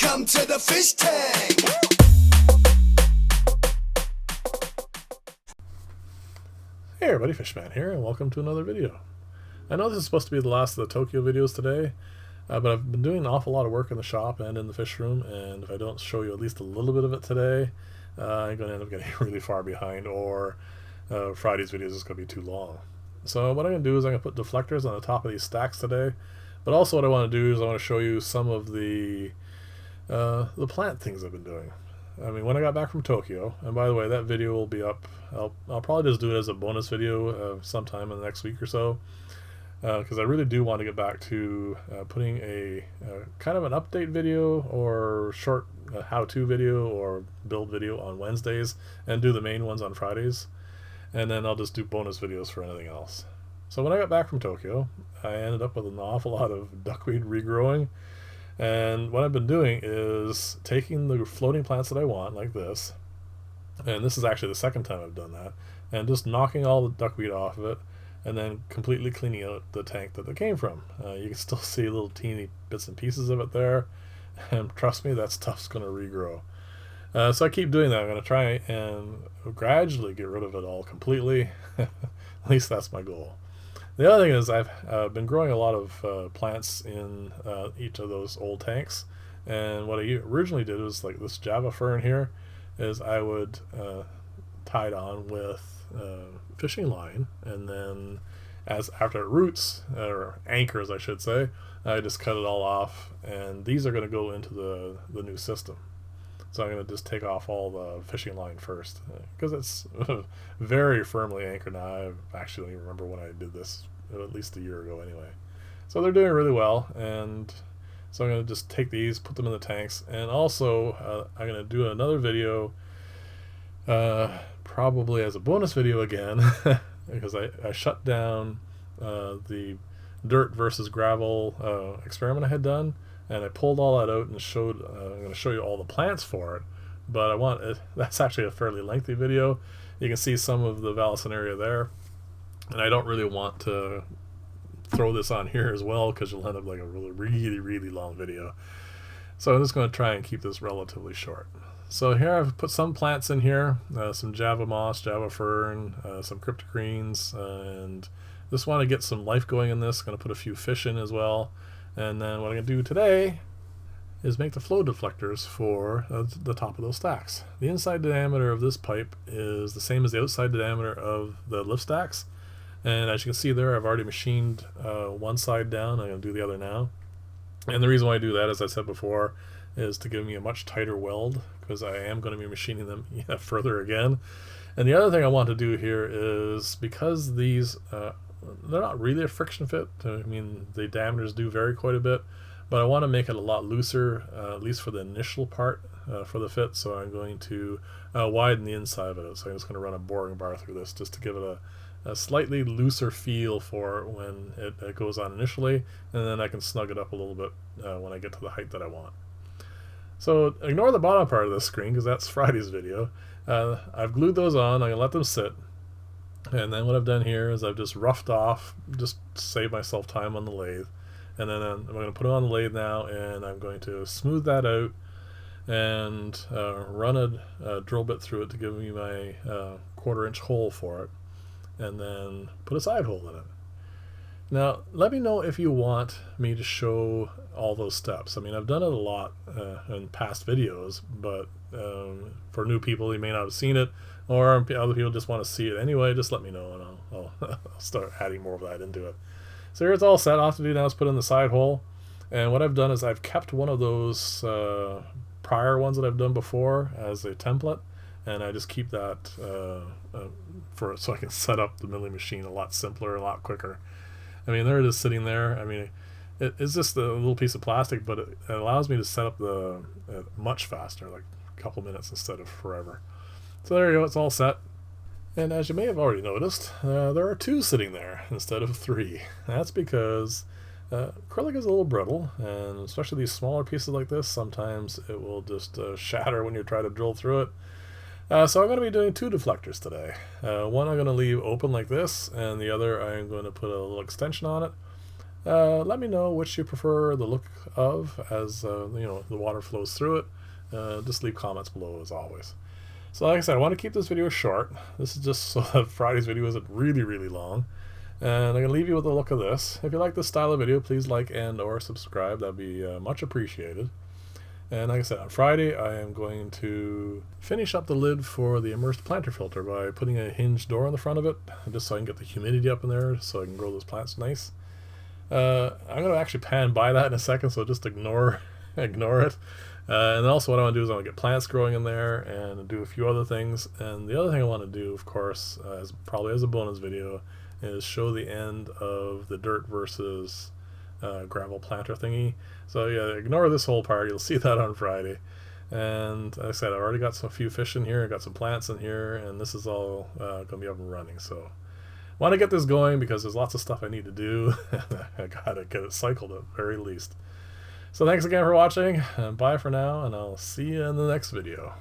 Welcome to the fish tank. Hey everybody, Fishman here, and welcome to another video. I know this is supposed to be the last of the Tokyo videos today, but I've been doing an awful lot of work in the shop and in the fish room, and if I don't show you at least a little bit of it today, I'm going to end up getting really far behind, or Friday's videos is going to be too long. So what I'm going to do is I'm going to put deflectors on the top of these stacks today, but also what I want to do is I want to show you some of the plant things I've been doing. I mean, when I got back from Tokyo, and by the way, that video will be up. I'll probably just do it as a bonus video sometime in the next week or so, because I really do want to get back to putting a kind of an update video or short how-to video or build video on Wednesdays and do the main ones on Fridays, and then I'll just do bonus videos for anything else. So when I got back from Tokyo, I ended up with an awful lot of duckweed regrowing. And what I've been doing is taking the floating plants that I want, like this, and this is actually the second time I've done that, and just knocking all the duckweed off of it, and then completely cleaning out the tank that they came from. You can still see little teeny bits and pieces of it there, and trust me, that stuff's going to regrow. So I keep doing that. I'm going to try and gradually get rid of it all completely. At least that's my goal. The other thing is I've been growing a lot of plants in each of those old tanks, and what I originally did was like this Java fern here is I would tie it on with fishing line, and then after it roots, or anchors I should say, I just cut it all off, and these are going to go into the new system. So I'm going to just take off all the fishing line first, because it's very firmly anchored now. I actually don't even remember when I did this, at least a year ago anyway. So they're doing really well, and so I'm going to just take these, put them in the tanks, and also I'm going to do another video, probably as a bonus video again, because I shut down the dirt versus gravel experiment I had done. And I pulled all that out and showed. I'm going to show you all the plants for it, but I want it. That's actually a fairly lengthy video. You can see some of the Vallicin area there, and I don't really want to throw this on here as well because you'll end up like a really long video. So I'm just going to try and keep this relatively short. So here I've put some plants in here, some Java moss, Java fern, some cryptogreens, and just want to get some life going in this. Going to put a few fish in as well. And then what I'm going to do today is make the flow deflectors for the top of those stacks. The inside diameter of this pipe is the same as the outside diameter of the lift stacks. And as you can see there, I've already machined one side down. I'm going to do the other now. And the reason why I do that, as I said before, is to give me a much tighter weld, because I am going to be machining them further again. And the other thing I want to do here is, because these they're not really a friction fit. I mean, the diameters do vary quite a bit, but I want to make it a lot looser, at least for the initial part for the fit. So I'm going to widen the inside of it. So I'm just going to run a boring bar through this just to give it a slightly looser feel for when it goes on initially, and then I can snug it up a little bit when I get to the height that I want. So ignore the bottom part of this screen because that's Friday's video. I've glued those on. I'm going to let them sit. And then what I've done here is I've just roughed off, just to save myself time on the lathe. And then I'm going to put it on the lathe now, and I'm going to smooth that out and run a drill bit through it to give me my 1/4 inch hole for it, and then put a side hole in it. Now, let me know if you want me to show all those steps. I mean, I've done it a lot in past videos, but for new people, you may not have seen it, or other people just want to see it anyway. Just let me know, and I'll start adding more of that into it. So here it's all set. All I have to do now is put in the side hole. And what I've done is I've kept one of those prior ones that I've done before as a template, and I just keep that so I can set up the milling machine a lot simpler, a lot quicker. I mean, there it is sitting there. I mean, it's just a little piece of plastic, but it allows me to set up the much faster, like a couple minutes instead of forever. So there you go, it's all set. And as you may have already noticed, there are 2 sitting there instead of 3. That's because acrylic is a little brittle, and especially these smaller pieces like this, sometimes it will just shatter when you try to drill through it. So I'm going to be doing 2 deflectors today. One I'm going to leave open like this, and the other I'm going to put a little extension on it. Let me know which you prefer the look of as the water flows through it. Just leave comments below as always. So like I said, I want to keep this video short. This is just so that Friday's video isn't really, really long. And I'm going to leave you with a look of this. If you like this style of video, please like and or subscribe. That'd be much appreciated. And like I said, on Friday, I am going to finish up the lid for the immersed planter filter by putting a hinged door on the front of it, just so I can get the humidity up in there so I can grow those plants nice. I'm going to actually pan by that in a second, so just ignore it. And then also what I want to do is I want to get plants growing in there and do a few other things. And the other thing I want to do, of course, probably as a bonus video, is show the end of the dirt versus gravel planter thingy. So yeah, ignore this whole part. You'll see that on Friday. And like I said, I've already got a few fish in here. I got some plants in here, and this is all going to be up and running. So I want to get this going because there's lots of stuff I need to do. I gotta get it cycled at very least. So thanks again for watching, and bye for now, and I'll see you in the next video.